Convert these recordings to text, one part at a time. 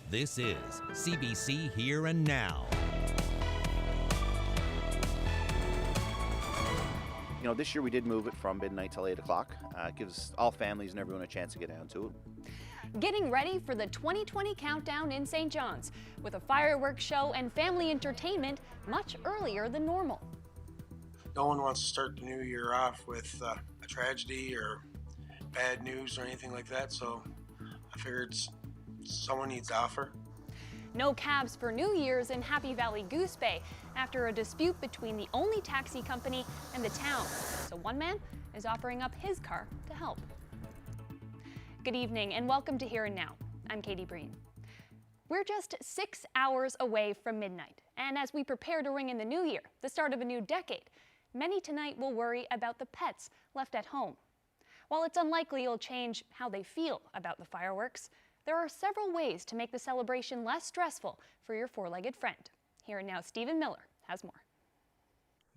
This is CBC Here and Now. You know, this year we did move it from midnight till 8 o'clock. It gives all families and everyone a chance to get down to it. Getting ready for the 2020 countdown in St. John's with a fireworks show and family entertainment much earlier than normal. No one wants to start the new year off with a tragedy or bad news or anything like that, so I figured someone needs to offer. No cabs for New Year's in Happy Valley Goose Bay after a dispute between the only taxi company and the town. So one man is offering up his car to help. Good evening and welcome to Here and Now. I'm Katie Breen. We're just 6 hours away from midnight, and as we prepare to ring in the new year, the start of a new decade, many tonight will worry about the pets left at home. While it's unlikely it'll change how they feel about the fireworks, there are several ways to make the celebration less stressful for your four-legged friend. Here and Now, Stephen Miller has more.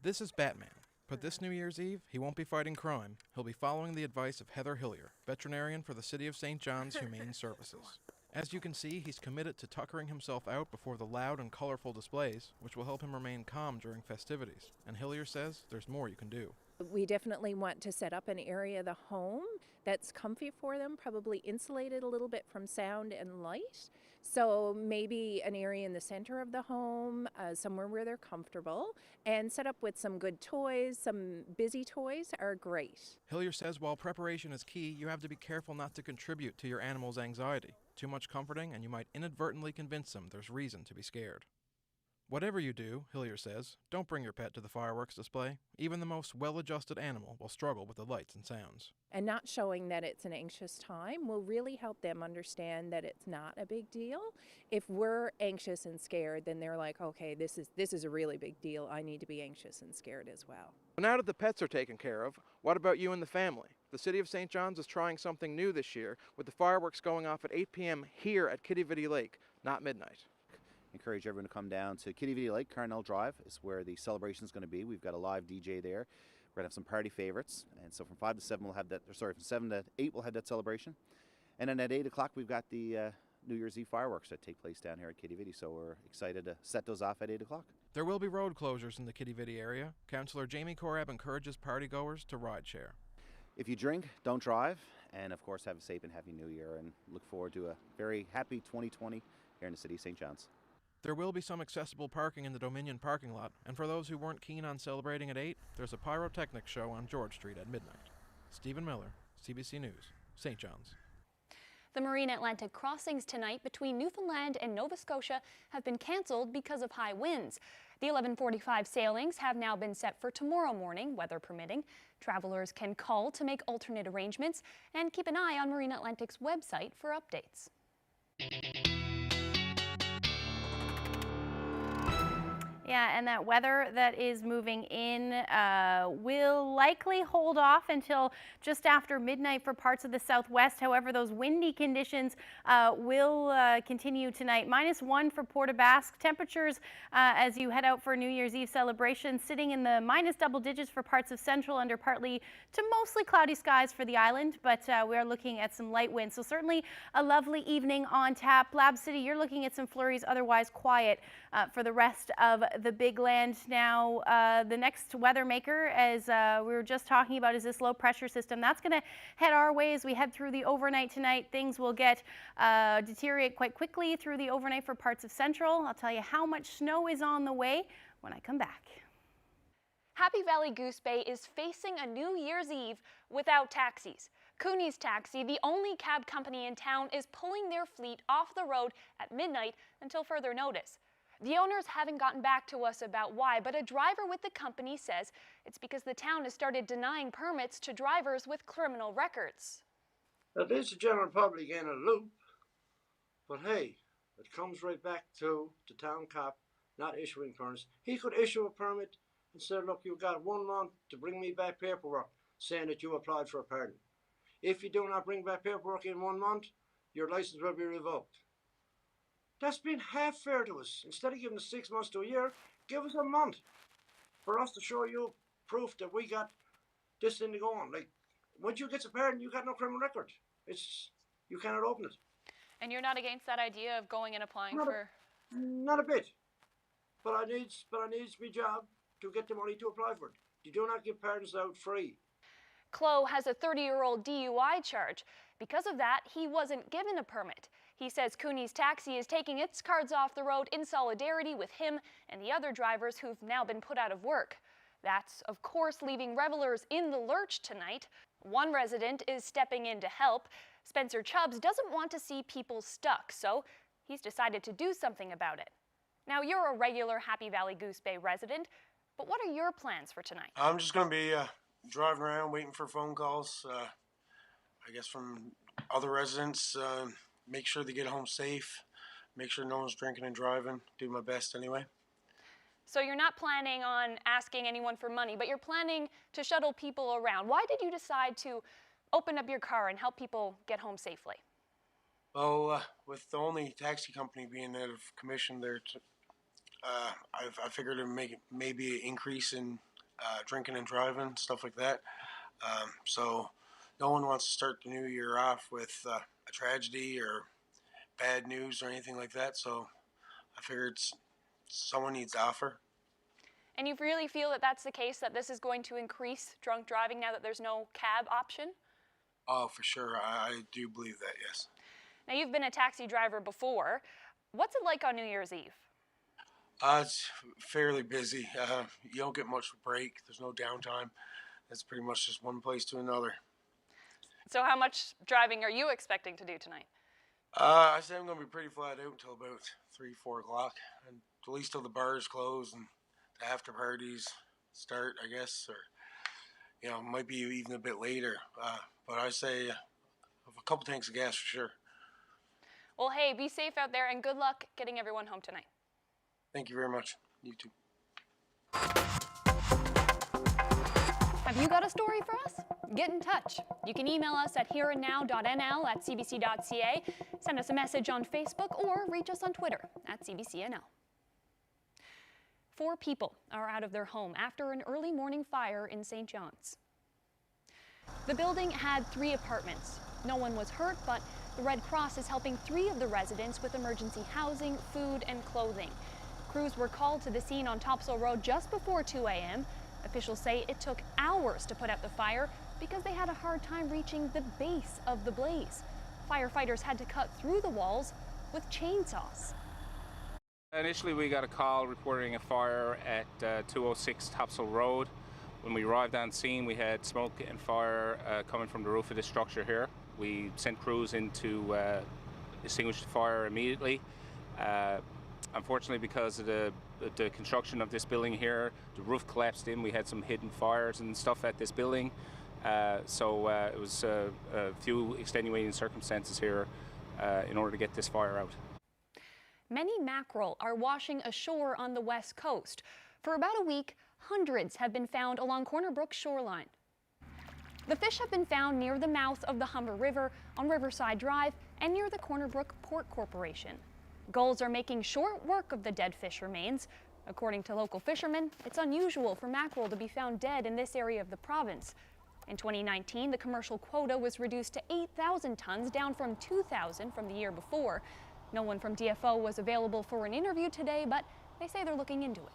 This is Batman, but this New Year's Eve, he won't be fighting crime. He'll be following the advice of Heather Hillier, veterinarian for the City of St. John's Humane Services. As you can see, he's committed to tuckering himself out before the loud and colorful displays, which will help him remain calm during festivities. And Hillier says there's more you can do. We definitely want to set up an area of the home that's comfy for them, probably insulated a little bit from sound and light. So maybe an area in the center of the home, somewhere where they're comfortable, and set up with some good toys. Some busy toys are great. Hillier says while preparation is key, you have to be careful not to contribute to your animal's anxiety. Too much comforting and you might inadvertently convince them there's reason to be scared. Whatever you do, Hillier says, don't bring your pet to the fireworks display. Even the most well-adjusted animal will struggle with the lights and sounds. And not showing that it's an anxious time will really help them understand that it's not a big deal. If we're anxious and scared, then they're like, okay, this is a really big deal. I need to be anxious and scared as well. Now that the pets are taken care of, what about you and the family? The City of St. John's is trying something new this year, with the fireworks going off at 8 p.m. here at Kitty Vitty Lake, not midnight. Encourage everyone to come down to Kitty Vitty Lake, Carnell Drive is where the celebration is going to be. We've got a live DJ there. We're going to have some party favorites. And so from 5 to 7 we'll have that, from 7 to 8 we'll have that celebration. And then at 8 o'clock we've got the New Year's Eve fireworks that take place down here at Kitty Vitty. So we're excited to set those off at 8 o'clock. There will be road closures in the Kitty Vitty area. Councillor Jamie Korab encourages partygoers to ride share. If you drink, don't drive. And of course have a safe and happy New Year and look forward to a very happy 2020 here in the City of St. John's. There will be some accessible parking in the Dominion parking lot, and for those who weren't keen on celebrating at 8, there's a pyrotechnics show on George Street at midnight. Stephen Miller, CBC News, St. John's. The Marine Atlantic crossings tonight between Newfoundland and Nova Scotia have been cancelled because of high winds. The 11:45 sailings have now been set for tomorrow morning, weather permitting. Travelers can call to make alternate arrangements and keep an eye on Marine Atlantic's website for updates. Yeah, and that weather that is moving in will likely hold off until just after midnight for parts of the southwest. However, those windy conditions will continue tonight. -1 for Port aux Basques. Temperatures as you head out for New Year's Eve celebration sitting in the minus double digits for parts of central under partly to mostly cloudy skies for the island, but we are looking at some light winds. So certainly a lovely evening on tap. Lab City, you're looking at some flurries, otherwise quiet for the rest of the big land. Now, the next weather maker, as we were just talking about, is this low pressure system. That's going to head our way as we head through the overnight tonight. Things will get deteriorate quite quickly through the overnight for parts of central. I'll tell you how much snow is on the way when I come back. Happy Valley Goose Bay is facing a New Year's Eve without taxis. Cooney's Taxi, the only cab company in town, is pulling their fleet off the road at midnight until further notice. The owners haven't gotten back to us about why, but a driver with the company says it's because the town has started denying permits to drivers with criminal records. It leaves the general public in a loop, but hey, it comes right back to the town cop not issuing permits. He could issue a permit and say, look, you've got 1 month to bring me back paperwork saying that you applied for a pardon. If you do not bring back paperwork in 1 month, your license will be revoked. That's been half fair to us. Instead of giving us 6 months to a year, give us a month for us to show you proof that we got this thing to go on. Like, once you get a pardon, you got no criminal record. You cannot open it. And you're not against that idea of going and applying Not a bit. But I needs my job to get the money to apply for it. You do not give pardons out free. Chloe has a 30-year-old DUI charge. Because of that, he wasn't given a permit. He says Cooney's Taxi is taking its cards off the road in solidarity with him and the other drivers who've now been put out of work. That's, of course, leaving revelers in the lurch tonight. One resident is stepping in to help. Spencer Chubbs doesn't want to see people stuck, so he's decided to do something about it. Now, you're a regular Happy Valley Goose Bay resident, but what are your plans for tonight? I'm just going to be driving around waiting for phone calls, I guess from other residents, make sure they get home safe, make sure no one's drinking and driving, do my best anyway. So you're not planning on asking anyone for money, but you're planning to shuttle people around. Why did you decide to open up your car and help people get home safely? Well, with the only taxi company being out of commission there, I figured it would make maybe an increase in drinking and driving, stuff like that. So no one wants to start the new year off with a tragedy or bad news or anything like that. So I figured someone needs to offer. And you really feel that that's the case, that this is going to increase drunk driving now that there's no cab option? Oh, for sure. I do believe that, yes. Now, you've been a taxi driver before. What's it like on New Year's Eve? It's fairly busy. You don't get much break. There's no downtime. It's pretty much just one place to another. So how much driving are you expecting to do tonight? I say I'm going to be pretty flat out until about 3, 4 o'clock, and at least till the bars close and the after parties start, I guess, or might be even a bit later. But I say a couple tanks of gas for sure. Well, hey, be safe out there and good luck getting everyone home tonight. Thank you very much. You too. Have you got a story for us? Get in touch. You can email us at hereandnow.nl@cbc.ca, send us a message on Facebook, or reach us on Twitter @CBCNL. 4 people are out of their home after an early morning fire in St. John's. The building had 3 apartments. No one was hurt, but the Red Cross is helping 3 of the residents with emergency housing, food, and clothing. Crews were called to the scene on Topsail Road just before 2 a.m. Officials say it took hours to put out the fire because they had a hard time reaching the base of the blaze. Firefighters had to cut through the walls with chainsaws. Initially, we got a call reporting a fire at 206 Topsail Road. When we arrived on scene, we had smoke and fire coming from the roof of the structure here. We sent crews in to extinguish the fire immediately. Unfortunately, because of the construction of this building here, the roof collapsed in. We had some hidden fires and stuff at this building. So it was a few extenuating circumstances here in order to get this fire out. Many mackerel are washing ashore on the west coast. For about a week, hundreds have been found along Corner Brook's shoreline. The fish have been found near the mouth of the Humber River, on Riverside Drive, and near the Corner Brook Port Corporation. Gulls are making short work of the dead fish remains. According to local fishermen, it's unusual for mackerel to be found dead in this area of the province. In 2019, the commercial quota was reduced to 8,000 tons, down from 2,000 from the year before. No one from DFO was available for an interview today, but they say they're looking into it.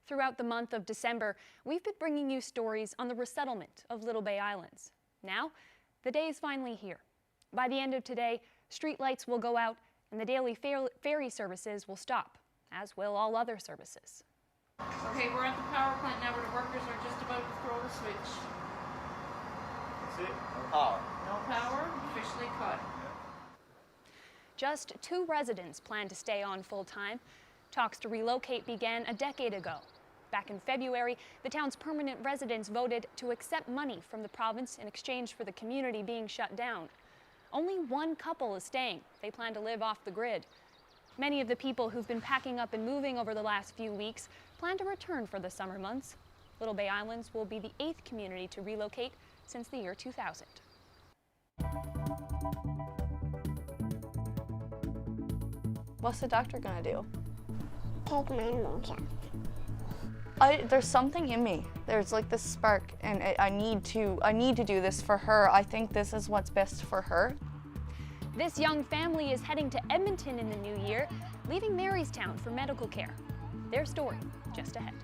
Throughout the month of December, we've been bringing you stories on the resettlement of Little Bay Islands. Now, the day is finally here. By the end of today, street lights will go out and the daily ferry services will stop, as will all other services. Okay, we're at the power plant now where the workers are just about to throw the switch. That's it? No power. No power, officially cut. Just 2 residents plan to stay on full-time. Talks to relocate began a decade ago. Back in February, the town's permanent residents voted to accept money from the province in exchange for the community being shut down. Only 1 couple is staying. They plan to live off the grid. Many of the people who've been packing up and moving over the last few weeks plan to return for the summer months. Little Bay Islands will be the 8th community to relocate since the year 2000. What's the doctor gonna do? Take my lungs out. There's something in me. There's like this spark, and I need to do this for her. I think this is what's best for her. This young family is heading to Edmonton in the new year, leaving Marystown for medical care. Their story just ahead.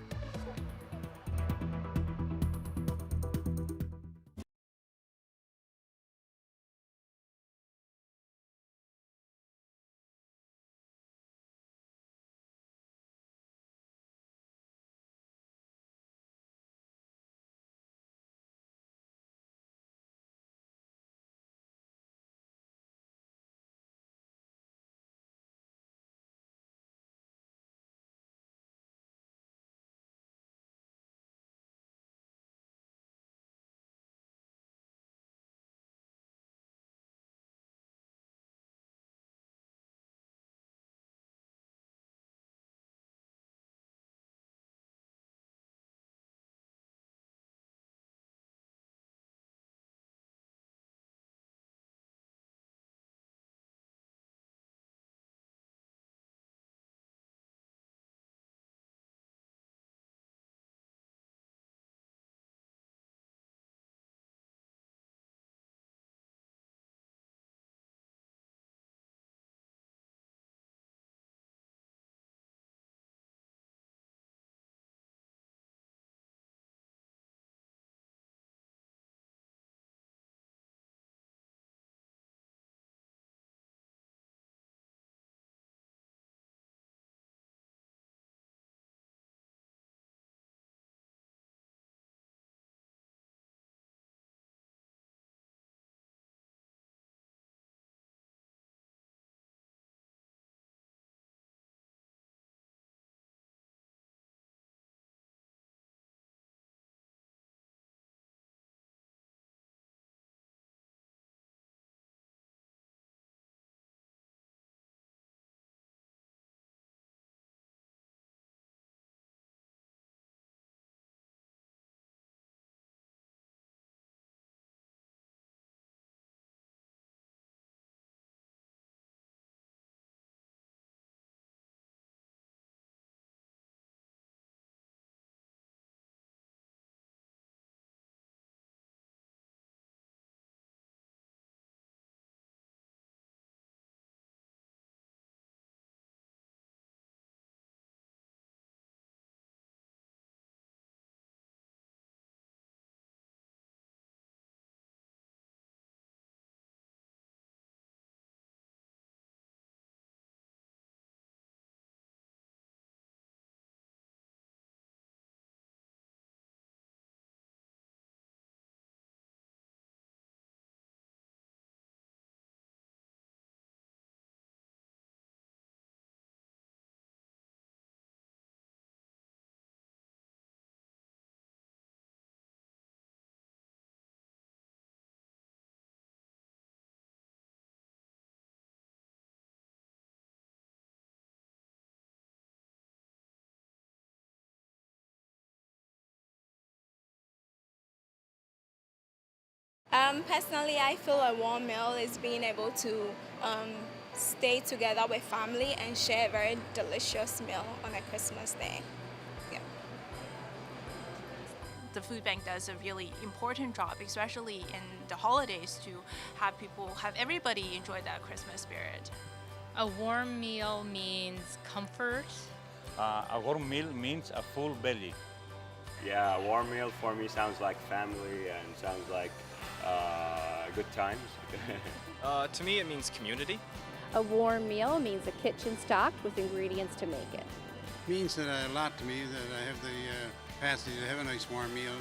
Personally, I feel a warm meal is being able to stay together with family and share a very delicious meal on a Christmas day. Yeah. The food bank does a really important job, especially in the holidays, to have everybody enjoy that Christmas spirit. A warm meal means comfort. A warm meal means a full belly. Yeah, a warm meal for me sounds like family and sounds like good times. To me, it means community. A warm meal means a kitchen stocked with ingredients to make it. Means a lot to me that I have the capacity to have a nice warm meal.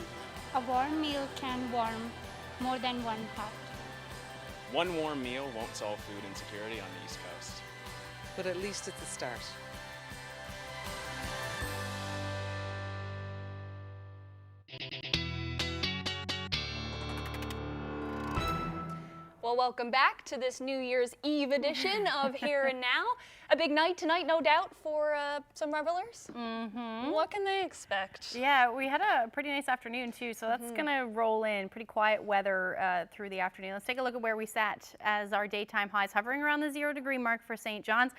A warm meal can warm more than one heart. One warm meal won't solve food insecurity on the East Coast. But at least it's a start. Well, welcome back to this New Year's Eve edition of Here and Now. A big night tonight, no doubt, for some revelers. Mm-hmm. What can they expect? Yeah, we had a pretty nice afternoon too, so that's gonna roll in. Pretty quiet weather through the afternoon. Let's take a look at where we sat as our daytime highs hovering around the 0 degree mark for St. John's,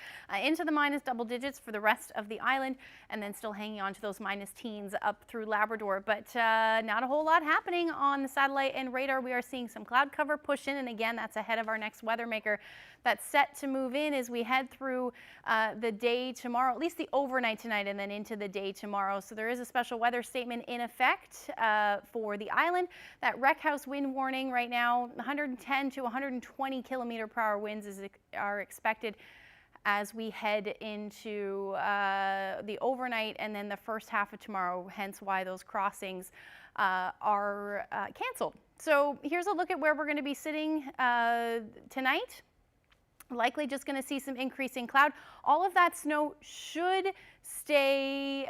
into the minus double digits for the rest of the island, and then still hanging on to those minus teens up through Labrador. But not a whole lot happening on the satellite and radar. We are seeing some cloud cover push in, and again, that's ahead of our next weather maker that's set to move in as we head through the day tomorrow, at least the overnight tonight, and then into the day tomorrow. So there is a special weather statement in effect for the island. That wreck house wind warning right now, 110 to 120 kilometer per hour winds are expected as we head into the overnight and then the first half of tomorrow, hence why those crossings are canceled. So here's a look at where we're going to be sitting tonight. Likely just going to see some increasing cloud. All of that snow should stay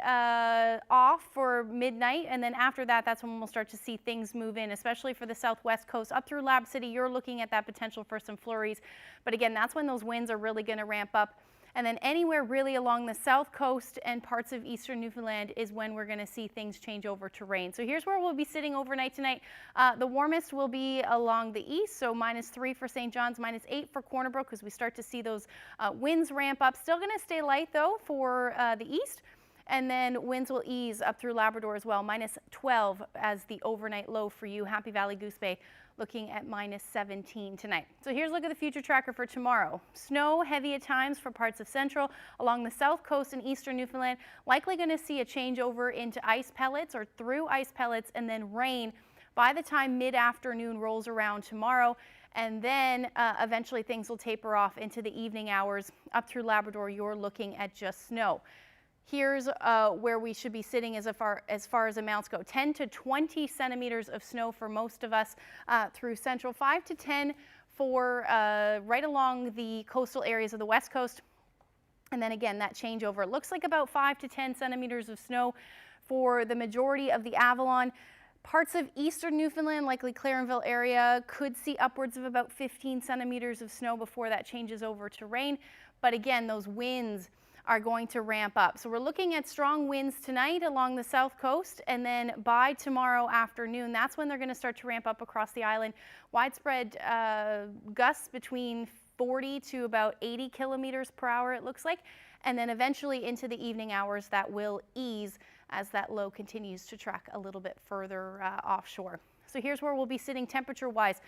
off for midnight, and then after that, that's when we'll start to see things move in, especially for the southwest coast. Up through Lab City, you're looking at that potential for some flurries. But again, that's when those winds are really going to ramp up. And then anywhere really along the south coast and parts of eastern Newfoundland is when we're going to see things change over to rain. So here's where we'll be sitting overnight tonight. The warmest will be along the east, so -3 for St. John's, -8 for Corner Brook, as we start to see those winds ramp up. Still going to stay light though for the east. And then winds will ease up through Labrador as well, -12 as the overnight low for you. Happy Valley Goose Bay looking at -17 tonight. So here's a look at the future tracker for tomorrow. Snow heavy at times for parts of central along the south coast and eastern Newfoundland. Likely going to see a changeover into ice pellets or through ice pellets, and then rain by the time mid-afternoon rolls around tomorrow. And then eventually things will taper off into the evening hours. Up through Labrador, you're looking at just snow. Here's where we should be sitting as far as amounts go. 10 to 20 centimeters of snow for most of us through central, 5 to 10 for right along the coastal areas of the west coast. And then again, that changeover. It looks like about 5 to 10 centimeters of snow for the majority of the Avalon. Parts of eastern Newfoundland, likely Clarenville area, could see upwards of about 15 centimeters of snow before that changes over to rain. But again, those winds are going to ramp up. So we're looking at strong winds tonight along the south coast, and then by tomorrow afternoon, that's when they're going to start to ramp up across the island. Widespread gusts between 40 to about 80 kilometers per hour, it looks like. And then eventually into the evening hours, that will ease as that low continues to track a little bit further offshore. So here's where we'll be sitting temperature-wise.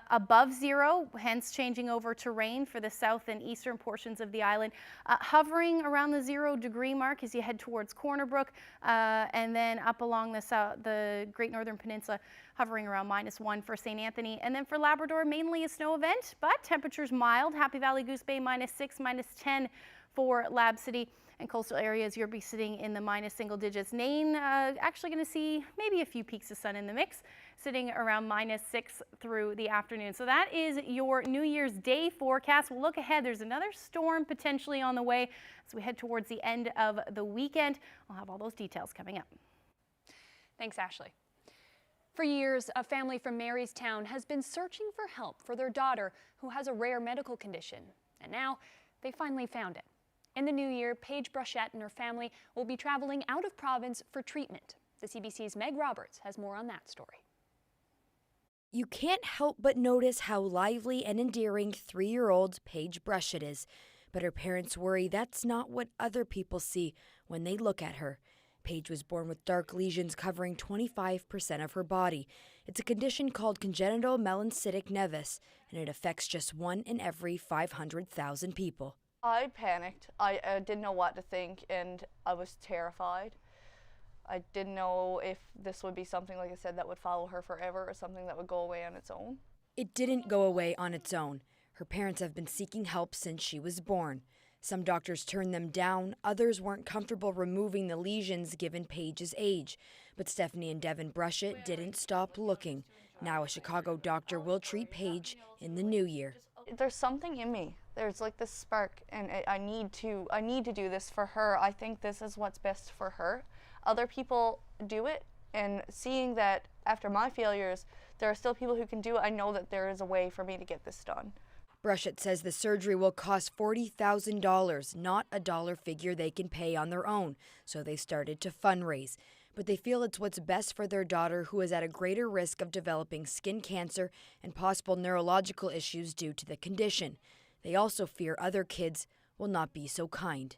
Above 0, hence changing over to rain for the south and eastern portions of the island. Hovering around the 0 degree mark as you head towards Corner Brook, and then up along the Great Northern Peninsula, hovering around -1 for St. Anthony. And then for Labrador, mainly a snow event, but temperatures mild. Happy Valley Goose Bay, -6, -10 for Lab City. And coastal areas, you'll be sitting in the minus single digits. Nain, actually going to see maybe a few peaks of sun in the mix, sitting around -6 through the afternoon. So that is your New Year's Day forecast. We'll look ahead. There's another storm potentially on the way as we head towards the end of the weekend. I'll have all those details coming up. Thanks, Ashley. For years, a family from Marystown has been searching for help for their daughter who has a rare medical condition. And now they finally found it. In the new year, Paige Bruchette and her family will be traveling out of province for treatment. The CBC's Meg Roberts has more on that story. You can't help but notice how lively and endearing 3-year-old Paige Bruchette is, but her parents worry that's not what other people see when they look at her. Paige was born with dark lesions covering 25% of her body. It's a condition called congenital melancytic nevus, and it affects just 1 in every 500,000 people. I panicked. I didn't know what to think, and I was terrified. I didn't know if this would be something, like I said, that would follow her forever or something that would go away on its own. It didn't go away on its own. Her parents have been seeking help since she was born. Some doctors turned them down, others weren't comfortable removing the lesions given Paige's age. But Stephanie and Devin Bruchette didn't stop looking. Now a Chicago doctor will treat Paige in the new year. There's something in me. There's like this spark, and I need to do this for her. I think this is what's best for her. Other people do it, and seeing that after my failures, there are still people who can do it, I know that there is a way for me to get this done. Brushett says the surgery will cost $40,000, not a dollar figure they can pay on their own, so they started to fundraise. But they feel it's what's best for their daughter, who is at a greater risk of developing skin cancer and possible neurological issues due to the condition. They also fear other kids will not be so kind.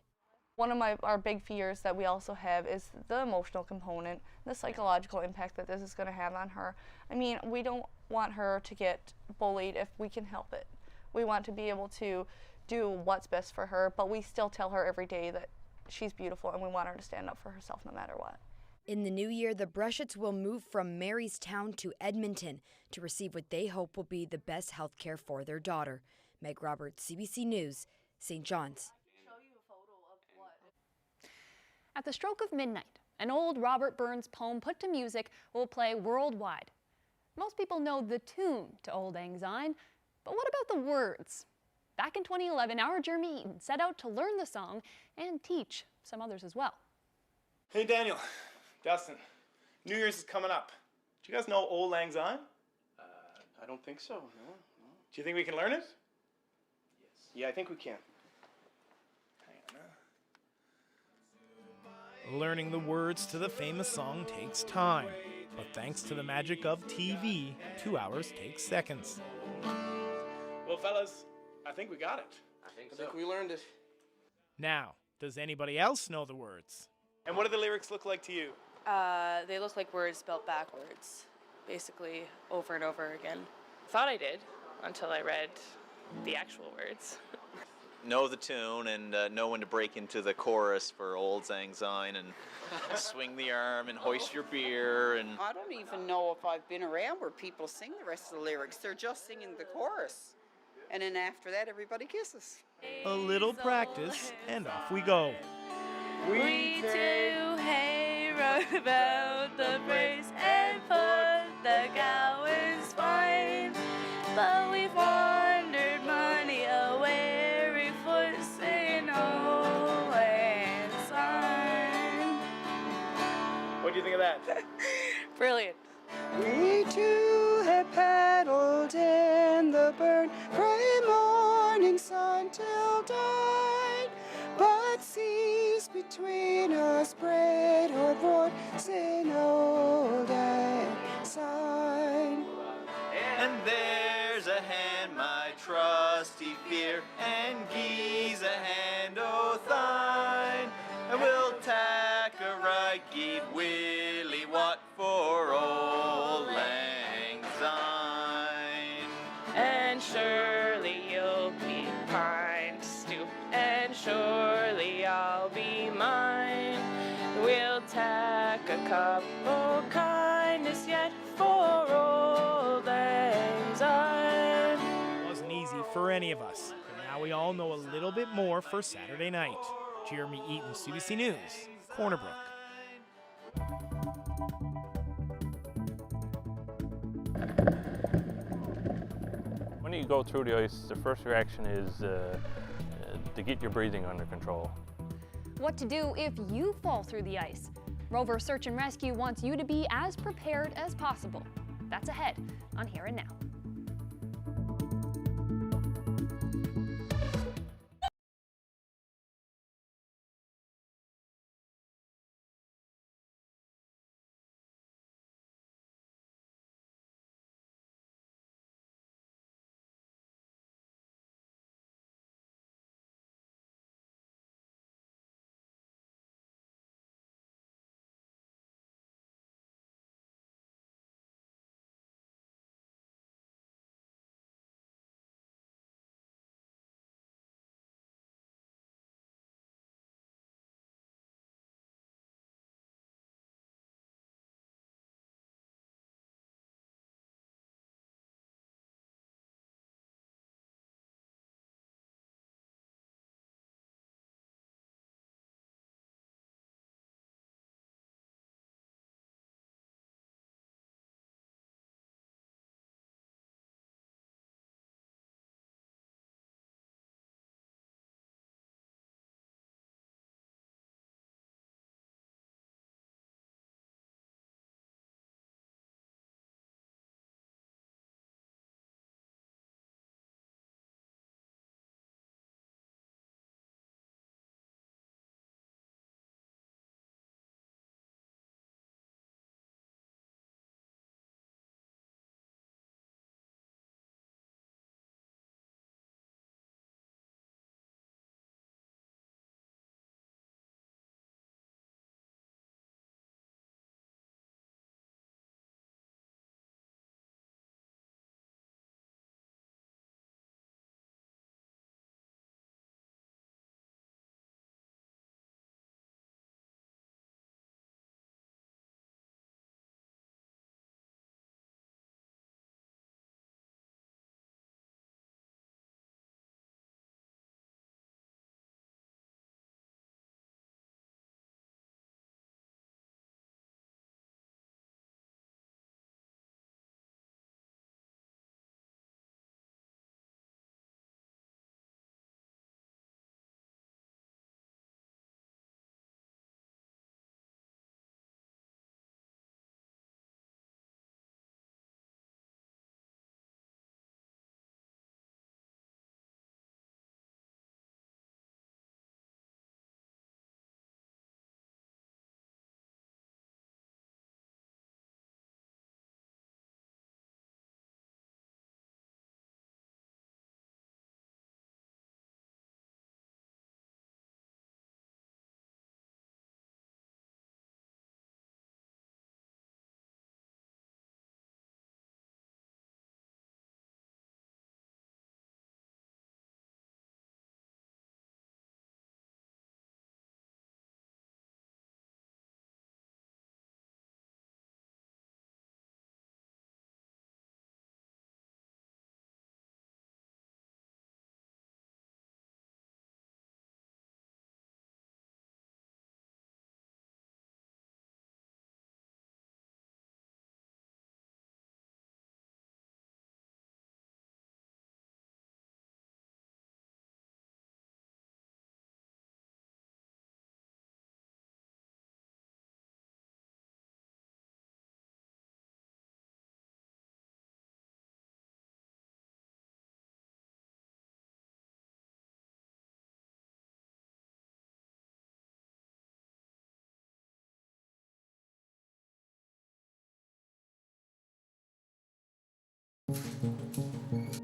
One of our big fears that we also have is the emotional component, the psychological impact that this is going to have on her. I mean, we don't want her to get bullied if we can help it. We want to be able to do what's best for her, but we still tell her every day that she's beautiful and we want her to stand up for herself no matter what. In the new year, the Brushetts will move from Marystown to Edmonton to receive what they hope will be the best health care for their daughter. Meg Roberts, CBC News, St. John's. At the stroke of midnight, an old Robert Burns poem put to music will play worldwide. Most people know the tune to Old Lang Syne, but what about the words? Back in 2011, our Germain set out to learn the song and teach some others as well. Hey Daniel, Dustin, New Year's is coming up. Do you guys know Old Lang Syne? I don't think so, no. Do you think we can learn it? Yes. Yeah, I think we can. Learning the words to the famous song takes time, but thanks to the magic of TV, 2 hours takes seconds. Well, fellas, I think we got it. I think we learned it. Now, does anybody else know the words? And what do the lyrics look like to you? They look like words spelled backwards, basically over and over again. Thought I did until I read the actual words. Know the tune and know when to break into the chorus for Old Lang Syne and swing the arm and hoist your beer. And I don't even know if I've been around where people sing the rest of the lyrics. They're just singing the chorus. And then after that, everybody kisses. A little practice, and off we go. We two hey run about the place and put the gowans fine, but we've wandered money away. What do you think of that? Brilliant. We two have paddled in the burn from morning sun till dawn, but seas between us spread our voice in Old Lang Syne. And there's a hand, my trusty fear, and Guy's a hand o' thine, and we'll tack a right, give Willie what for Old Lang Syne. And surely you'll be kind, stoop, and surely I'll be mine. We'll tack a cup of kindness yet for Old Lang Syne. It wasn't easy for any of us, but now we all know a little bit more for Saturday night. Jeremy Eaton, CBC News, Corner Brook. When you go through the ice, the first reaction is to get your breathing under control. What to do if you fall through the ice? Rover Search and Rescue wants you to be as prepared as possible. That's ahead on Here and Now.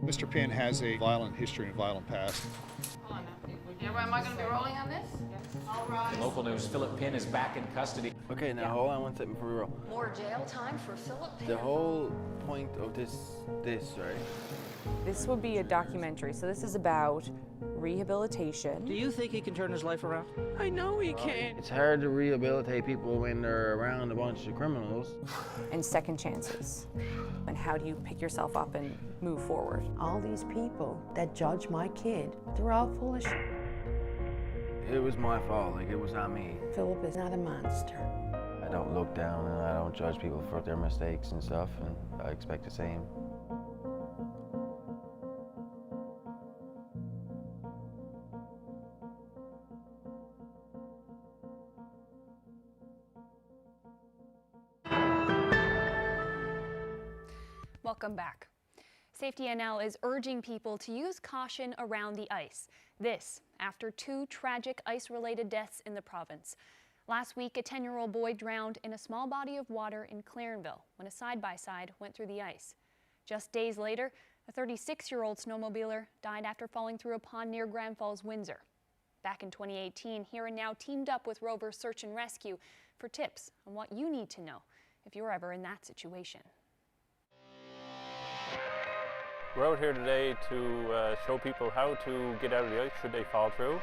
Mr. Pinn has a violent history and violent past. Am I going to be rolling on this? Yes. All right. In local news, Philip Pinn is back in custody. Okay, now hold on one second before we roll. More jail time for Philip Pinn. The whole point of this, right? This would be a documentary, so this is about rehabilitation. Do you think he can turn his life around? I know he can. It's hard to rehabilitate people when they're around a bunch of criminals. And second chances. And how do you pick yourself up and move forward? All these people that judge my kid, they're all full of shit. It was my fault, like it was on me. Philip is not a monster. I don't look down and I don't judge people for their mistakes and stuff, and I expect the same. Welcome back. Safety NL is urging people to use caution around the ice. This after 2 tragic ice-related deaths in the province. Last week, a 10-year-old boy drowned in a small body of water in Clarenville when a side-by-side went through the ice. Just days later, a 36-year-old snowmobiler died after falling through a pond near Grand Falls, Windsor. Back in 2018, Here and Now teamed up with Rover Search and Rescue for tips on what you need to know if you're ever in that situation. We're out here today to show people how to get out of the ice should they fall through.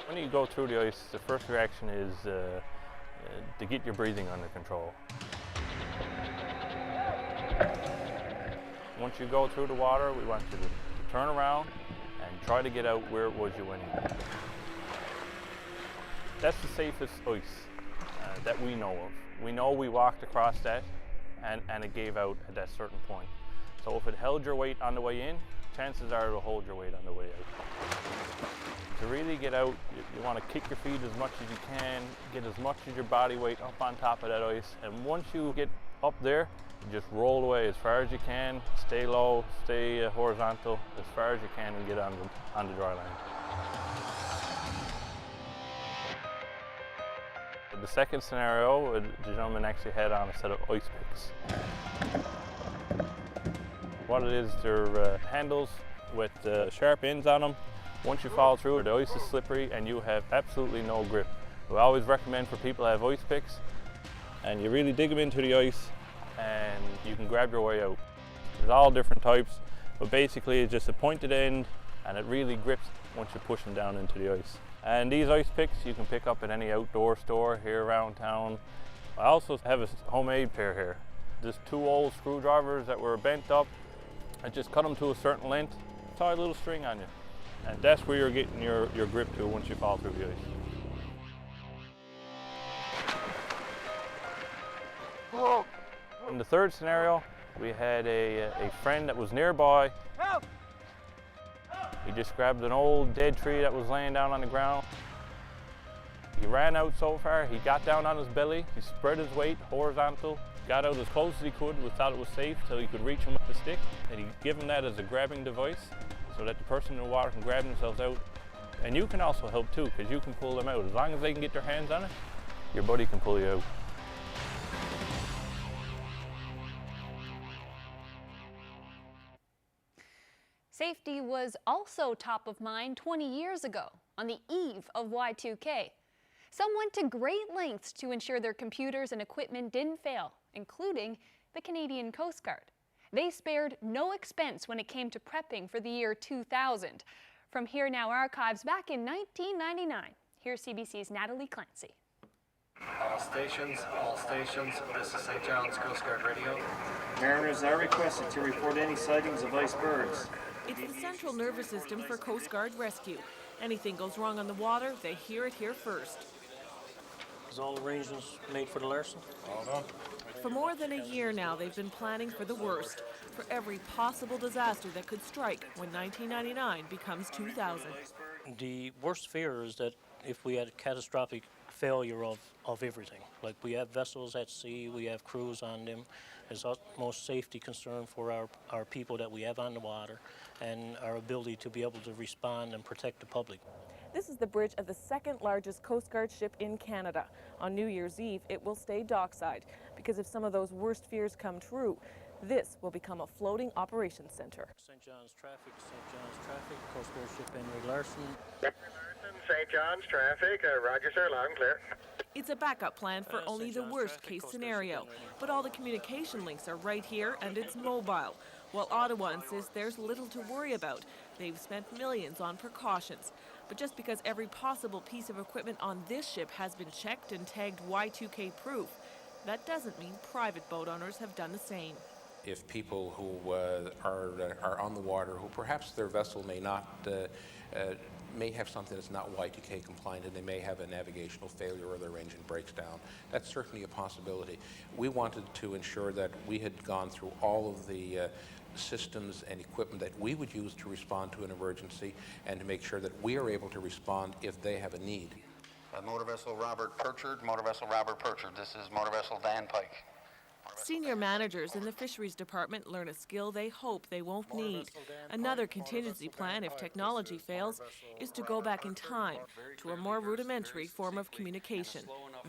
When you go through the ice, the first reaction is to get your breathing under control. Once you go through the water, we want you to turn around and try to get out where it was you went in. That's the safest ice that we know of. We know we walked across that and it gave out at that certain point. So if it held your weight on the way in, chances are it'll hold your weight on the way out. To really get out, you want to kick your feet as much as you can, get as much of your body weight up on top of that ice, and once you get up there, you just roll away as far as you can, stay low, stay horizontal as far as you can and get on the dry land. The second scenario, the gentleman actually had on a set of ice picks. What it is, they're handles with sharp ends on them. Once you fall through, the ice is slippery and you have absolutely no grip. We always recommend for people to have ice picks, and you really dig them into the ice and you can grab your way out. There's all different types, but basically it's just a pointed end and it really grips once you push them down into the ice. And these ice picks you can pick up at any outdoor store here around town. I also have a homemade pair here. There's 2 old screwdrivers that were bent up. I just cut them to a certain length, tie a little string on you. And that's where you're getting your grip to once you fall through the ice. In the third scenario, we had a friend that was nearby. Help! He just grabbed an old dead tree that was laying down on the ground. He ran out so far, he got down on his belly, he spread his weight horizontal, got out as close as he could, we thought it was safe till he could reach him with the stick, and he gave him that as a grabbing device so that the person in the water can grab themselves out. And you can also help too, because you can pull them out. As long as they can get their hands on it, your buddy can pull you out. Safety was also top of mind 20 years ago, on the eve of Y2K. Some went to great lengths to ensure their computers and equipment didn't fail, including the Canadian Coast Guard. They spared no expense when it came to prepping for the year 2000. From Here Now archives back in 1999, here's CBC's Natalie Clancy. All stations, this is St. John's Coast Guard Radio. Mariners are requested to report any sightings of icebergs. It's the central nervous system for Coast Guard rescue. Anything goes wrong on the water, they hear it here first. Is all arrangements made for the Larson? All done. For more than a year now, they've been planning for the worst, for every possible disaster that could strike when 1999 becomes 2000. The worst fear is that if we had a catastrophic failure of everything, like we have vessels at sea, we have crews on them, is utmost safety concern for our people that we have on the water and our ability to be able to respond and protect the public. This is the bridge of the second largest Coast Guard ship in Canada. On New Year's Eve, it will stay dockside because if some of those worst fears come true, this will become a floating operations center. St. John's traffic, Coast Guard ship Henry Larson. St. John's traffic, roger sir, loud and clear. It's a backup plan for only the worst case scenario, but all the communication links are right here and it's mobile. While Ottawa insists there's little to worry about, they've spent millions on precautions. But just because every possible piece of equipment on this ship has been checked and tagged Y2K proof, that doesn't mean private boat owners have done the same. If people who are on the water, who perhaps their vessel may not, may have something that's not Y2K compliant, and they may have a navigational failure or their engine breaks down, that's certainly a possibility. We wanted to ensure that we had gone through all of the systems and equipment that we would use to respond to an emergency and to make sure that we are able to respond if they have a need. Motor vessel Robert Purchard, motor vessel Robert Purchard. This is motor vessel Dan Pike. Senior managers in the fisheries department learn a skill they hope they won't need. Another contingency plan, if technology fails, is to go back in time to a more rudimentary form of communication,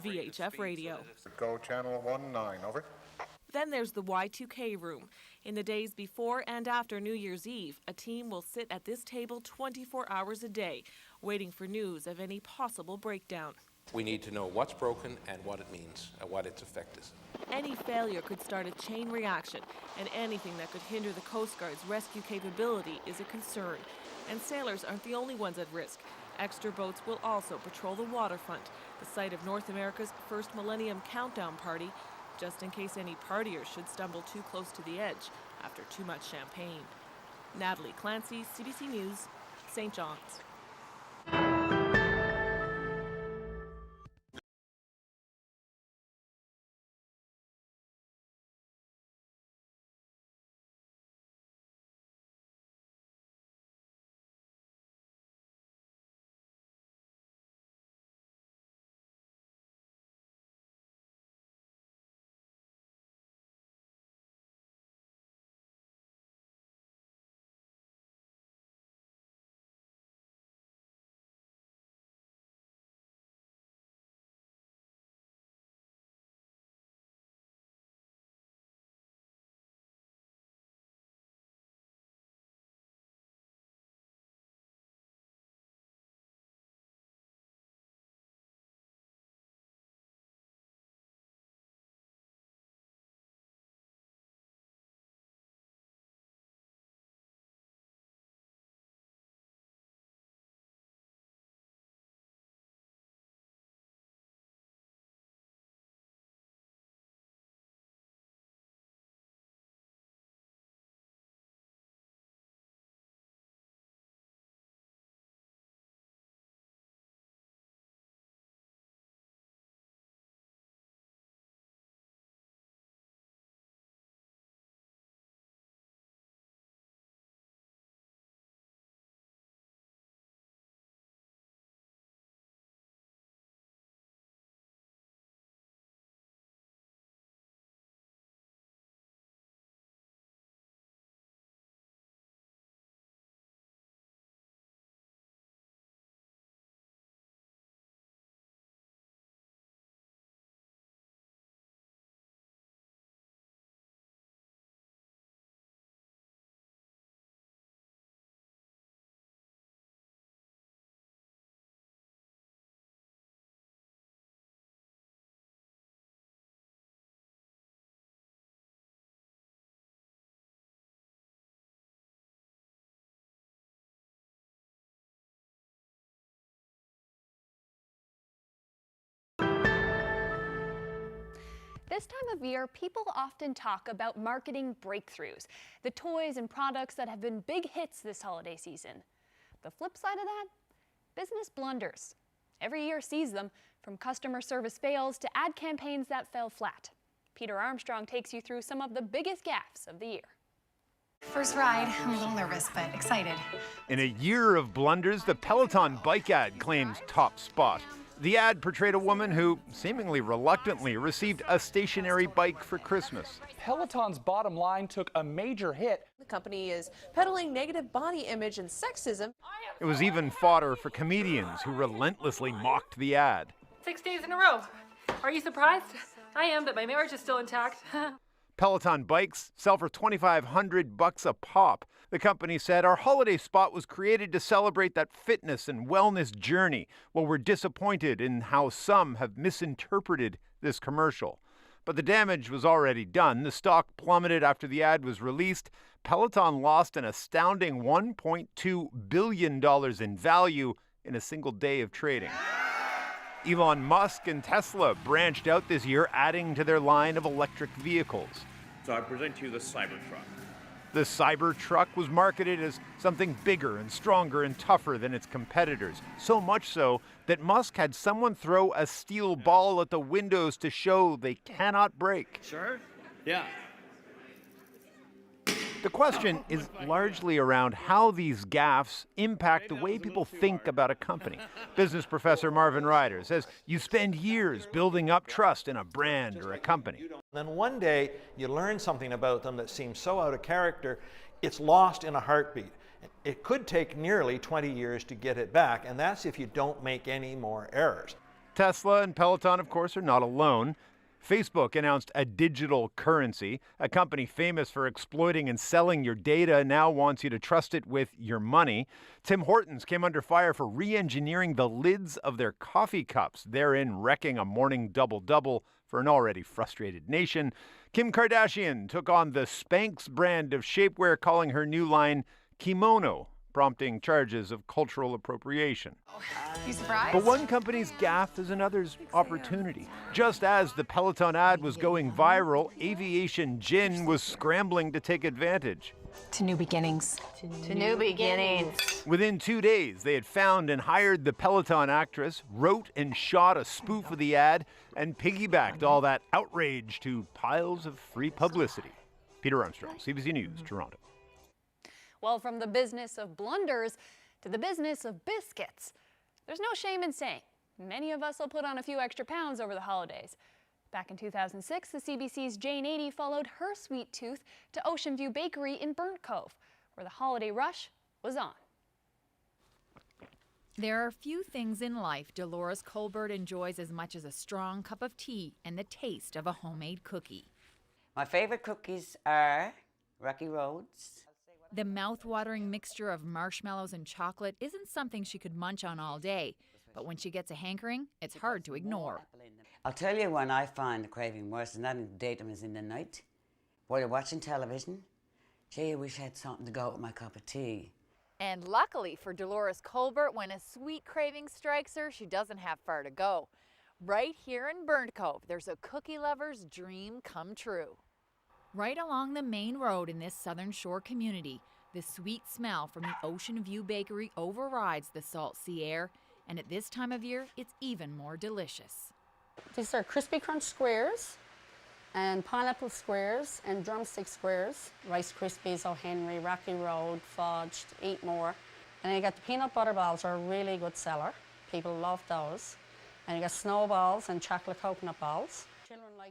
VHF radio. Go channel 19, over. Then there's the Y2K room. In the days before and after New Year's Eve, a team will sit at this table 24 hours a day, waiting for news of any possible breakdown. We need to know what's broken and what it means, and what its effect is. Any failure could start a chain reaction, and anything that could hinder the Coast Guard's rescue capability is a concern. And sailors aren't the only ones at risk. Extra boats will also patrol the waterfront, the site of North America's first Millennium Countdown Party, just in case any partiers should stumble too close to the edge after too much champagne. Natalie Clancy, CBC News, St. John's. This time of year, people often talk about marketing breakthroughs, the toys and products that have been big hits this holiday season. The flip side of that? Business blunders. Every year sees them, from customer service fails to ad campaigns that fell flat. Peter Armstrong takes you through some of the biggest gaffes of the year. First ride, I'm a little nervous, but excited. In a year of blunders, the Peloton bike ad claims top spot. The ad portrayed a woman who, seemingly reluctantly, received a stationary bike for Christmas. Peloton's bottom line took a major hit. The company is peddling negative body image and sexism. It was even fodder for comedians who relentlessly mocked the ad. 6 days in a row. Are you surprised? I am, but my marriage is still intact. Peloton bikes sell for $2,500 a pop. The company said our holiday spot was created to celebrate that fitness and wellness journey. Well, we're disappointed in how some have misinterpreted this commercial. But the damage was already done. The stock plummeted after the ad was released. Peloton lost an astounding $1.2 billion in value in a single day of trading. Elon Musk and Tesla branched out this year, adding to their line of electric vehicles. So I present to you the Cybertruck. The Cybertruck was marketed as something bigger and stronger and tougher than its competitors. So much so that Musk had someone throw a steel ball at the windows to show they cannot break. Sure? Yeah. The question is largely around how these gaffes impact the way people think about a company. Business professor Marvin Ryder says you spend years building up trust in a brand or a company. Then one day you learn something about them that seems so out of character, it's lost in a heartbeat. It could take nearly 20 years to get it back, and that's if you don't make any more errors. Tesla and Peloton, of course, are not alone. Facebook announced a digital currency. A company famous for exploiting and selling your data now wants you to trust it with your money. Tim Hortons came under fire for re-engineering the lids of their coffee cups, therein wrecking a morning double-double for an already frustrated nation. Kim Kardashian took on the Spanx brand of shapewear, calling her new line Kimono, prompting charges of cultural appropriation. You surprised? But one company's gaffe is another's opportunity. Just as the Peloton ad was going viral, Aviation Gin was scrambling to take advantage. To new beginnings. To new beginnings. Within 2 days, they had found and hired the Peloton actress, wrote and shot a spoof of the ad, and piggybacked all that outrage to piles of free publicity. Peter Armstrong, CBC News, Toronto. Well, from the business of blunders to the business of biscuits, there's no shame in saying many of us will put on a few extra pounds over the holidays. Back in 2006, the CBC's Jane 80 followed her sweet tooth to Ocean View Bakery in Burnt Cove, where the holiday rush was on. There are few things in life Dolores Colbert enjoys as much as a strong cup of tea and the taste of a homemade cookie. My favorite cookies are Rocky Roads. The mouth-watering mixture of marshmallows and chocolate isn't something she could munch on all day, but when she gets a hankering, it's hard to ignore. I'll tell you when I find the craving worse, it's not in the daytime, it's in the night. While you're watching television, gee, I wish I had something to go with my cup of tea. And luckily for Dolores Colbert, when a sweet craving strikes her, she doesn't have far to go. Right here in Burnt Cove, there's a cookie lover's dream come true. Right along the main road in this Southern Shore community, the sweet smell from the Ocean View Bakery overrides the salt sea air, and at this time of year, it's even more delicious. These are crispy crunch squares, and pineapple squares, and drumstick squares, Rice Krispies, O'Henry, Rocky Road, fudged, eat more. And then you got the peanut butter balls are a really good seller. People love those. And you got snowballs and chocolate coconut balls.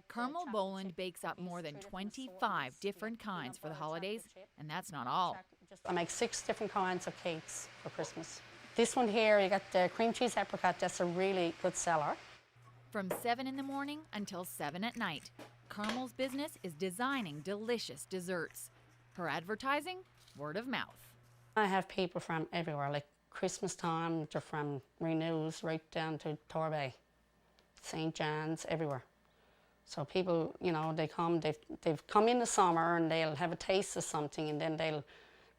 Carmel Boland bakes up more than 25 different kinds for the holidays, and that's not all. I make 6 different kinds of cakes for Christmas. This one here, you got the cream cheese apricot, that's a really good seller. From 7 in the morning until 7 at night, Carmel's business is designing delicious desserts. Her advertising, word of mouth. I have people from everywhere, like Christmas time, they're from Renews right down to Torbay, St. John's, everywhere. So people, you know, they've come in the summer and they'll have a taste of something and then they'll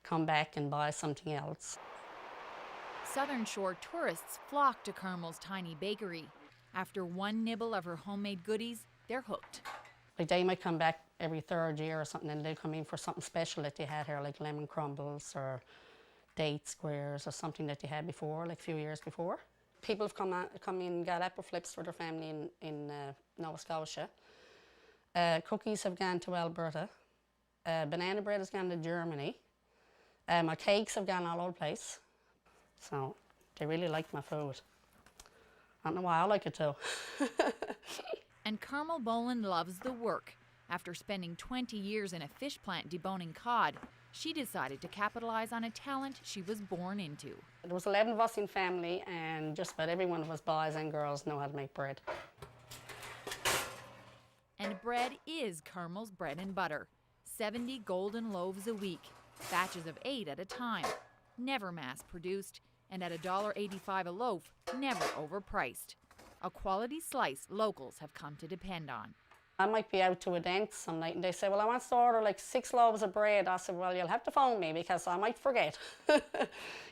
come back and buy something else. Southern Shore tourists flock to Carmel's tiny bakery. After one nibble of her homemade goodies, they're hooked. Like they might come back every 3rd year or something and they'll come in for something special that they had here, like lemon crumbles or date squares or something that they had before, like a few years before. People have come in and got apple flips for their family in Nova Scotia. Cookies have gone to Alberta. Banana bread has gone to Germany. My cakes have gone all over the place. So they really like my food. I don't know why, I like it too. And Carmel Boland loves the work. After spending 20 years in a fish plant deboning cod, she decided to capitalize on a talent she was born into. There was 11 of us in family, and just about every one of us, boys and girls, know how to make bread. And bread is Carmel's bread and butter. 70 golden loaves a week, batches of 8 at a time, never mass-produced, and at $1.85 a loaf, never overpriced. A quality slice locals have come to depend on. I might be out to a dance some night and they say, well, I want to order like 6 loaves of bread. I said, well, you'll have to phone me because I might forget.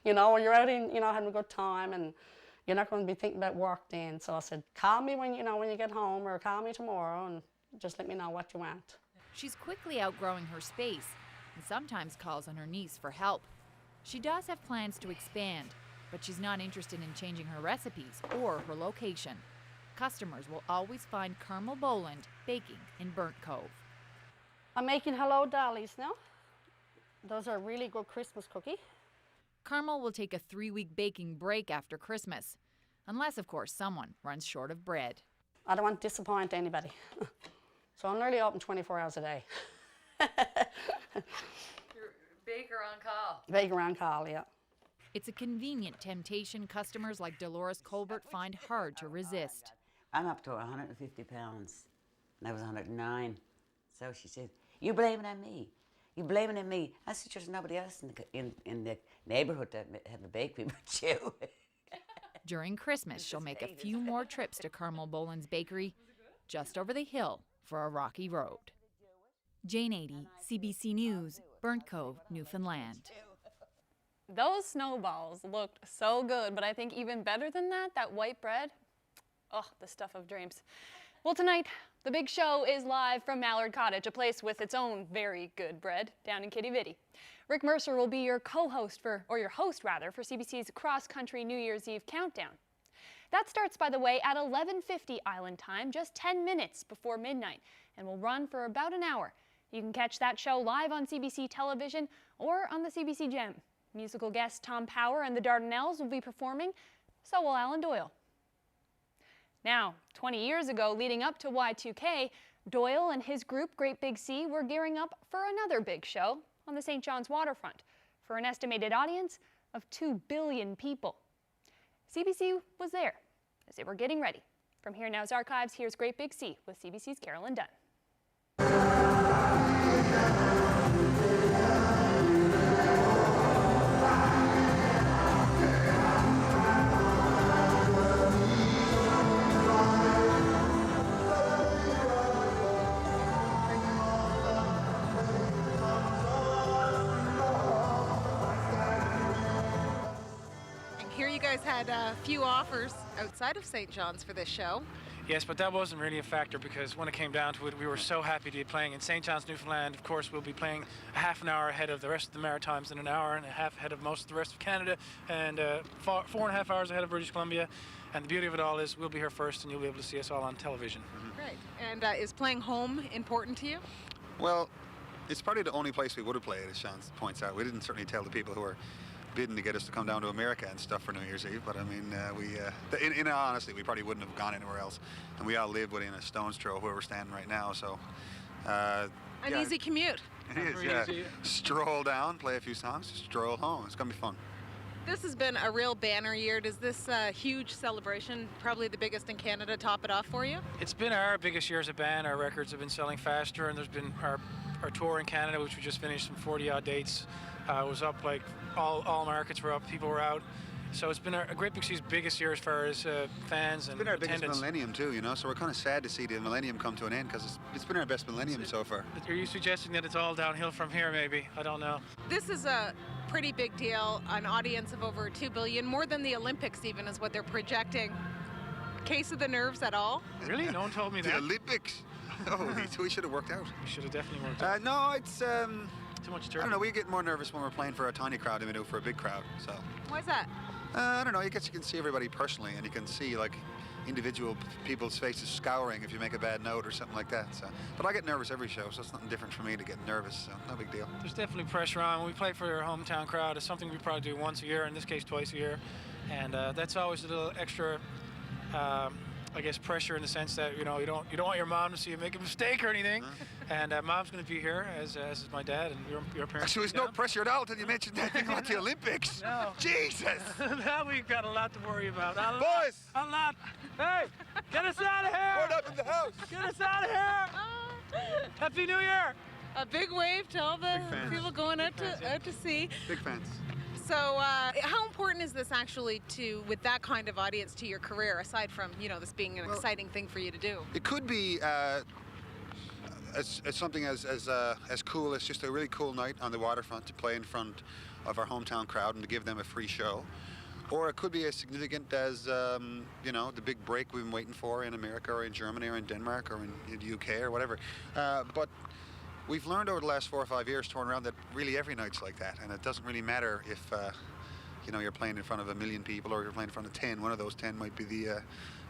You know, when you're out in, you know, having a good time and you're not going to be thinking about work then. So I said, call me when, you know, when you get home, or call me tomorrow and just let me know what you want. She's quickly outgrowing her space and sometimes calls on her niece for help. She does have plans to expand, but she's not interested in changing her recipes or her location. Customers will always find Carmel Boland baking in Burnt Cove. I'm making Hello Dollies now. Those are a really good Christmas cookie. Carmel will take a 3-week baking break after Christmas, unless, of course, someone runs short of bread. I don't want to disappoint anybody. So I'm nearly open 24 hours a day. You're baker on call. Baker on call, yeah. It's a convenient temptation customers like Dolores Colbert find hard to resist. I'm up to 150 pounds, and I was 109. So she said, you blaming it on me. You blaming it on me. I said, there's nobody else in the neighborhood that have a bakery but you. During Christmas, she'll make a few more trips to Carmel Boland's bakery, just over the hill for a rocky road. Jane 80, CBC News, Burnt Cove, Newfoundland. Those snowballs looked so good, but I think even better than that, that white bread, oh, the stuff of dreams. Well, tonight, the big show is live from Mallard Cottage, a place with its own very good bread down in Kitty Vitty. Rick Mercer will be your co-host or your host rather, for CBC's Cross Country New Year's Eve countdown. That starts, by the way, at 11:50 Island time, just 10 minutes before midnight, and will run for about an hour. You can catch that show live on CBC television or on the CBC Gem. Musical guests Tom Power and the Dardanelles will be performing, so will Alan Doyle. Now, 20 years ago, leading up to Y2K, Doyle and his group, Great Big Sea, were gearing up for another big show on the St. John's waterfront for an estimated audience of 2 billion people. CBC was there as they were getting ready. From Here Now's archives, here's Great Big Sea with CBC's Carolyn Dunn. You guys had a few offers outside of St. John's for this show. Yes, but that wasn't really a factor because when it came down to it, we were so happy to be playing in St. John's, Newfoundland. Of course, we'll be playing a half an hour ahead of the rest of the Maritimes and an hour and a half ahead of most of the rest of Canada, and 4.5 hours ahead of British Columbia. And the beauty of it all is we'll be here first and you'll be able to see us all on television. Right. And is playing home important to you? Well, it's probably the only place we would have played, as Sean points out. We didn't certainly tell the people who were bidding to get us to come down to America and stuff for New Year's Eve, but I mean, in all honesty, we probably wouldn't have gone anywhere else, and we all live within a stone's throw of where we're standing right now, so an easy commute. It is, yeah. Stroll down, play a few songs, stroll home. It's gonna be fun. This has been a real banner year. Does this huge celebration, probably the biggest in Canada, top it off for you? It's been our biggest year as a band. Our records have been selling faster, and there's been our tour in Canada, which we just finished, some 40-odd dates. Was up, like all markets were up, people were out. So it's been a Great Big Sea's biggest year as far as fans and It's been our attendance. biggest millennium too, you know, so we're kind of sad to see the millennium come to an end because it's been our best millennium so far. Are you suggesting that it's all downhill from here, maybe? I don't know. This is a pretty big deal, an audience of over 2 billion, more than the Olympics even is what they're projecting. Case of the nerves at all? Really? No one told me that. The Olympics? Oh, we should have worked out. We should have definitely worked out. No, it's... too much turkey. I don't know, we get more nervous when we're playing for a tiny crowd than we do for a big crowd, so... Why's that? I don't know, I guess you can see everybody personally, and you can see, like, individual people's faces scouring if you make a bad note or something like that, so... But I get nervous every show, so it's nothing different for me to get nervous, so no big deal. There's definitely pressure on. When we play for our hometown crowd, it's something we probably do once a year, in this case twice a year, and that's always a little extra I guess pressure in the sense that you don't want your mom to see you make a mistake or anything. And Mom's going to be here, as is my dad and your parents. Actually, there was no pressure at all until you mentioned that thing about the Olympics. No. Jesus! Now we've got a lot to worry about. Boys! A lot. Hey, get us out of here! Word up in the house! Get us out of here! Happy New Year! A big wave to all the people going out to sea. Big fans. So how important is this actually with that kind of audience to your career, aside from, this being an exciting thing for you to do? It could be as something as cool as just a really cool night on the waterfront to play in front of our hometown crowd and to give them a free show. Or it could be as significant as, the big break we've been waiting for in America or in Germany or in Denmark or in the UK or whatever. But we've learned over the last 4 or 5 years touring around that really every night's like that, and it doesn't really matter if you're playing in front of 1 million people or you're playing in front of 10. One of those 10 might be the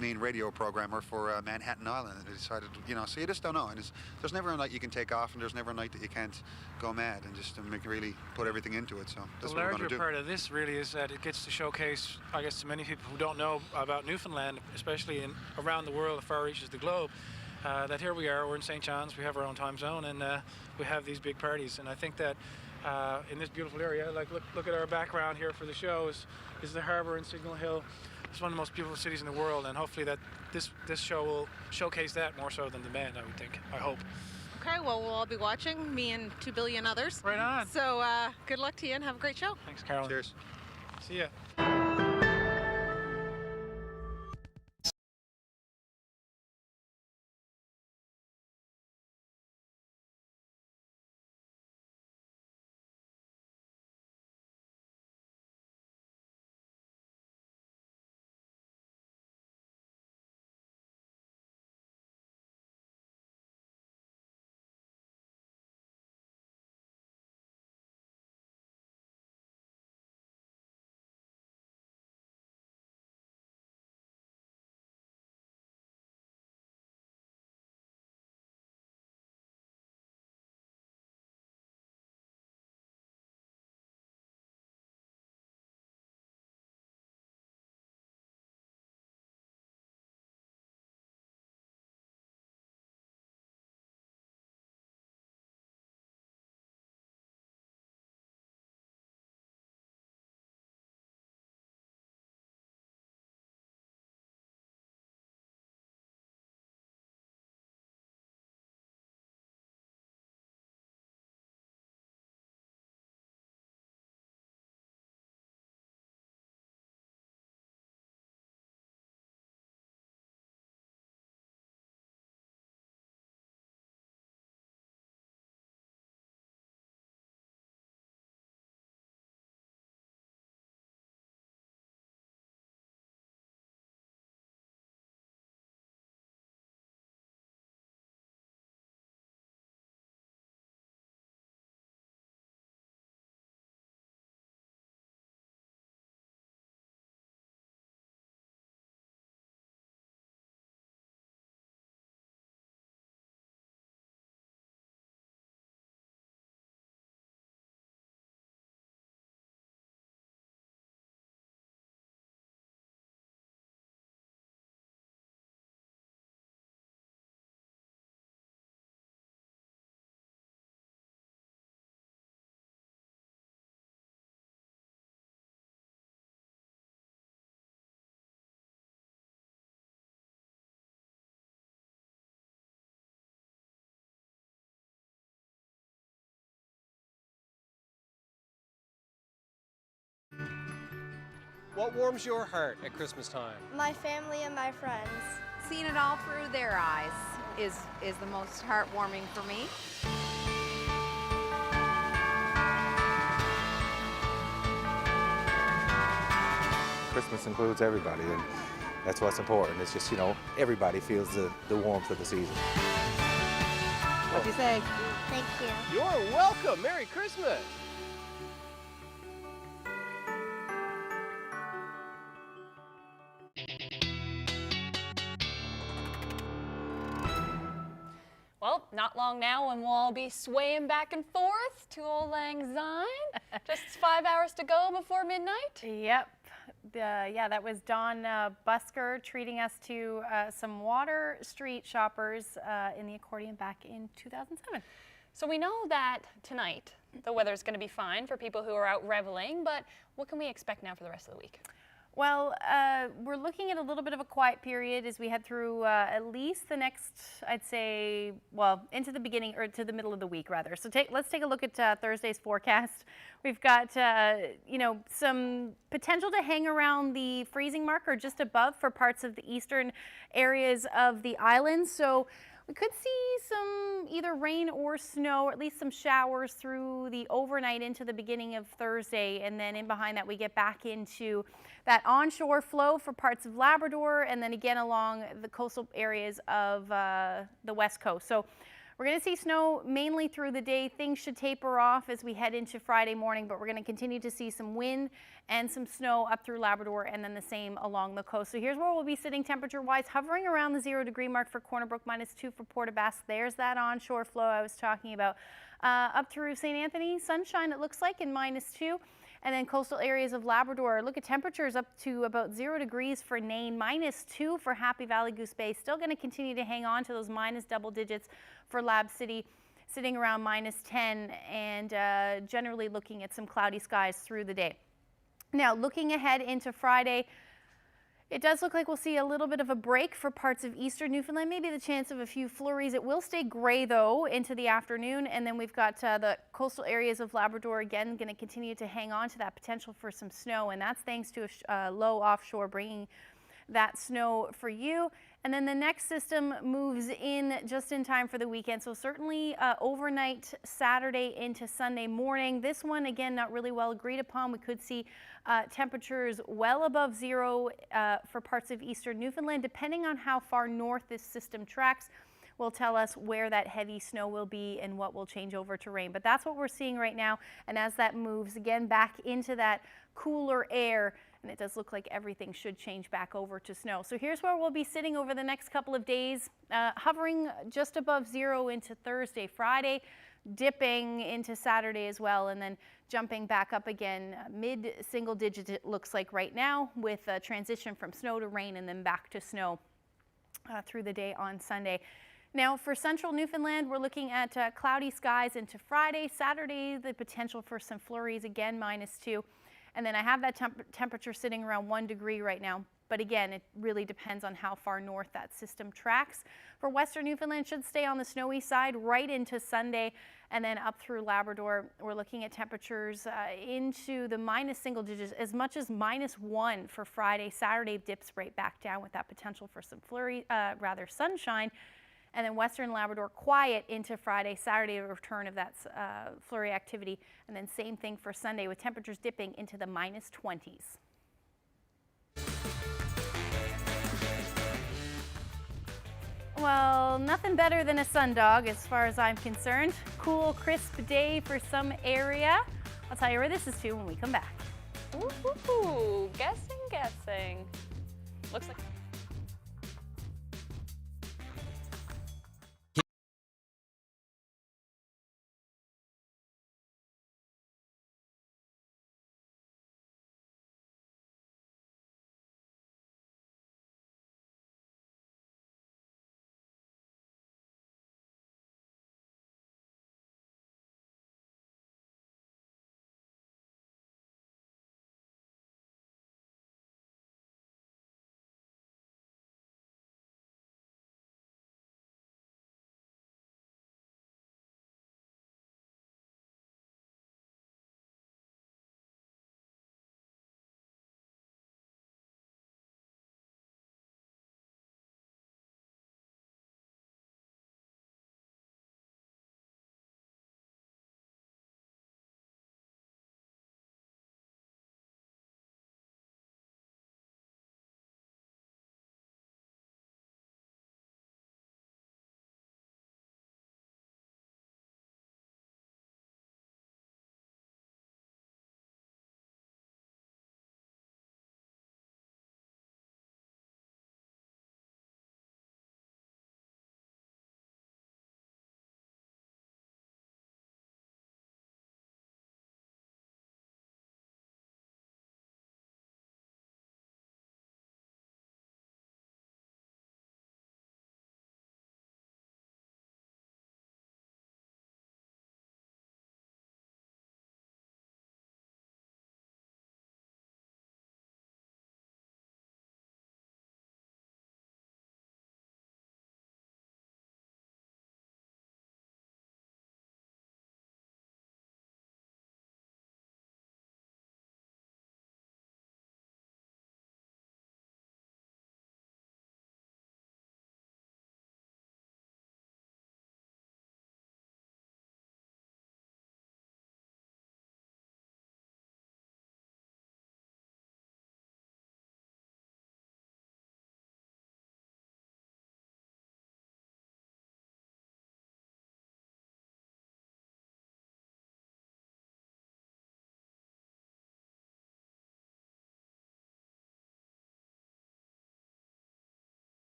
main radio programmer for Manhattan Island. And they decided, so you just don't know. And there's never a night you can take off, and there's never a night that you can't go mad and just really put everything into it. So that's what we're going to do. The larger part of this really is that it gets to showcase, I guess, to many people who don't know about Newfoundland, especially around the world, as far reaches the globe. That here we are, we're in St. John's, we have our own time zone, and we have these big parties. And I think that in this beautiful area, look at our background here for the shows, is the harbor in Signal Hill. It's one of the most beautiful cities in the world, and hopefully that this show will showcase that more so than the band, I would think, I hope. Okay, well, we'll all be watching, me and 2 billion others. Right on. So good luck to you and have a great show. Thanks, Carolyn. Cheers. See ya. What warms your heart at Christmas time? My family and my friends. Seeing it all through their eyes is the most heartwarming for me. Christmas includes everybody, and that's what's important. It's just, everybody feels the warmth of the season. What'd you say? Thank you. You're welcome. Merry Christmas. Well, not long now when we'll all be swaying back and forth to Old Lang Syne. Just 5 hours to go before midnight. Yep. Yeah, that was Don Busker treating us to some Water Street shoppers in the accordion back in 2007. So we know that tonight the weather's going to be fine for people who are out reveling, but what can we expect now for the rest of the week? Well, we're looking at a little bit of a quiet period as we head through at least the next, I'd say, well, into the beginning or to the middle of the week rather. So let's take a look at Thursday's forecast. We've got, you know, some potential to hang around the freezing mark or just above for parts of the eastern areas of the island. So we could see some either rain or snow, or at least some showers through the overnight into the beginning of Thursday. And then in behind that, we get back into that onshore flow for parts of Labrador and then again along the coastal areas of the west coast. So we're going to see snow mainly through the day. Things should taper off as we head into Friday morning, but we're going to continue to see some wind and some snow up through Labrador and then the same along the coast. So here's where we'll be sitting temperature-wise, hovering around the 0 degree mark for Corner Brook, -2 for Port aux Basques. There's that onshore flow I was talking about. Up through St. Anthony, sunshine it looks like in -2. And then coastal areas of Labrador, look at temperatures up to about 0 degrees for Nain, -2 for Happy Valley Goose Bay. Still going to continue to hang on to those minus double digits for Lab City, sitting around -10 and generally looking at some cloudy skies through the day. Now, looking ahead into Friday, it does look like we'll see a little bit of a break for parts of eastern Newfoundland, maybe the chance of a few flurries. It will stay gray, though, into the afternoon. And then we've got the coastal areas of Labrador, again, going to continue to hang on to that potential for some snow. And that's thanks to a low offshore bringing that snow for you. And then the next system moves in just in time for the weekend. So certainly overnight Saturday into Sunday morning. This one, again, not really well agreed upon. We could see temperatures well above 0 for parts of eastern Newfoundland. Depending on how far north this system tracks, will tell us where that heavy snow will be and what will change over to rain. But that's what we're seeing right now. And as that moves again back into that cooler air, and it does look like everything should change back over to snow. So here's where we'll be sitting over the next couple of days, hovering just above 0 into Thursday, Friday, dipping into Saturday as well, and then jumping back up again, mid-single digits it looks like right now, with a transition from snow to rain and then back to snow through the day on Sunday. Now for central Newfoundland, we're looking at cloudy skies into Friday. Saturday, the potential for some flurries, again -2. And then I have that temperature sitting around 1 degree right now. But again, it really depends on how far north that system tracks. For western Newfoundland, should stay on the snowy side right into Sunday. And then up through Labrador, we're looking at temperatures into the -single digits, as much as -1 for Friday. Saturday dips right back down with that potential for some flurry, sunshine. And then western Labrador quiet into Friday, Saturday, a return of that flurry activity. And then same thing for Sunday with temperatures dipping into the -20s. Well, nothing better than a sundog as far as I'm concerned. Cool, crisp day for some area. I'll tell you where this is to when we come back. Ooh, guessing. Looks like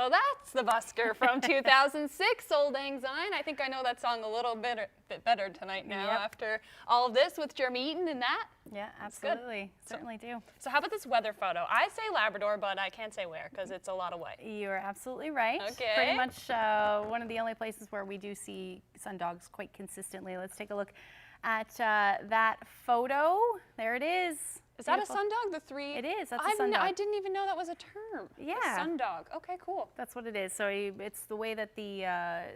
So that's the busker from 2006, Old Lang Syne. I think I know that song a little bit better tonight now after all of this with Germain and that. Yeah, absolutely. Certainly do. So how about this weather photo? I say Labrador, but I can't say where because it's a lot of white. You're absolutely right. Okay. Pretty much one of the only places where we do see sundogs quite consistently. Let's take a look at that photo. There it is. Is that a sundog? The three? It is. That's a sundog. I didn't even know that was a term. Yeah. A sundog. Okay, cool. That's what it is. So it's the way that the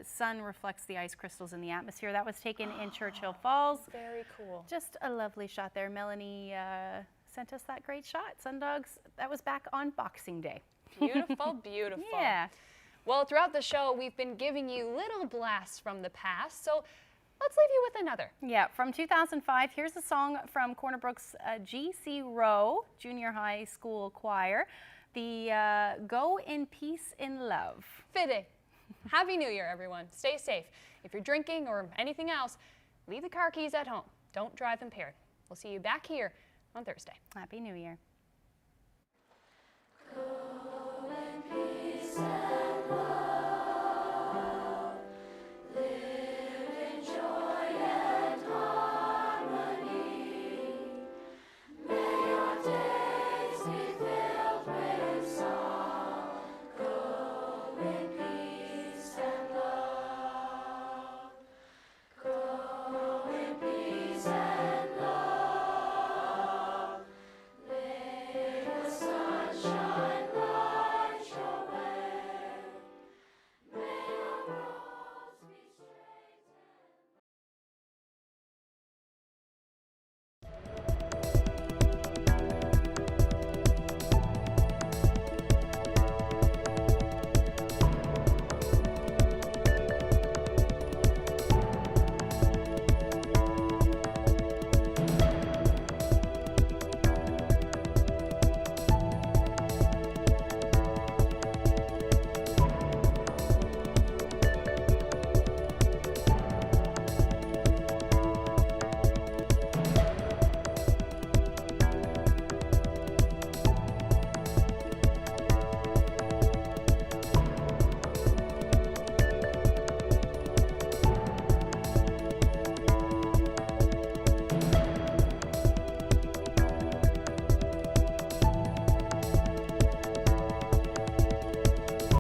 sun reflects the ice crystals in the atmosphere. That was taken in Churchill Falls. Very cool. Just a lovely shot there. Melanie sent us that great shot. Sundogs, that was back on Boxing Day. Beautiful, beautiful. Yeah. Well, throughout the show, we've been giving you little blasts from the past. So let's leave you with another. Yeah, from 2005, here's a song from Corner Brook's G.C. Rowe Junior High School Choir, the Go in Peace in Love. Fitting. Happy New Year, everyone. Stay safe. If you're drinking or anything else, leave the car keys at home. Don't drive impaired. We'll see you back here on Thursday. Happy New Year.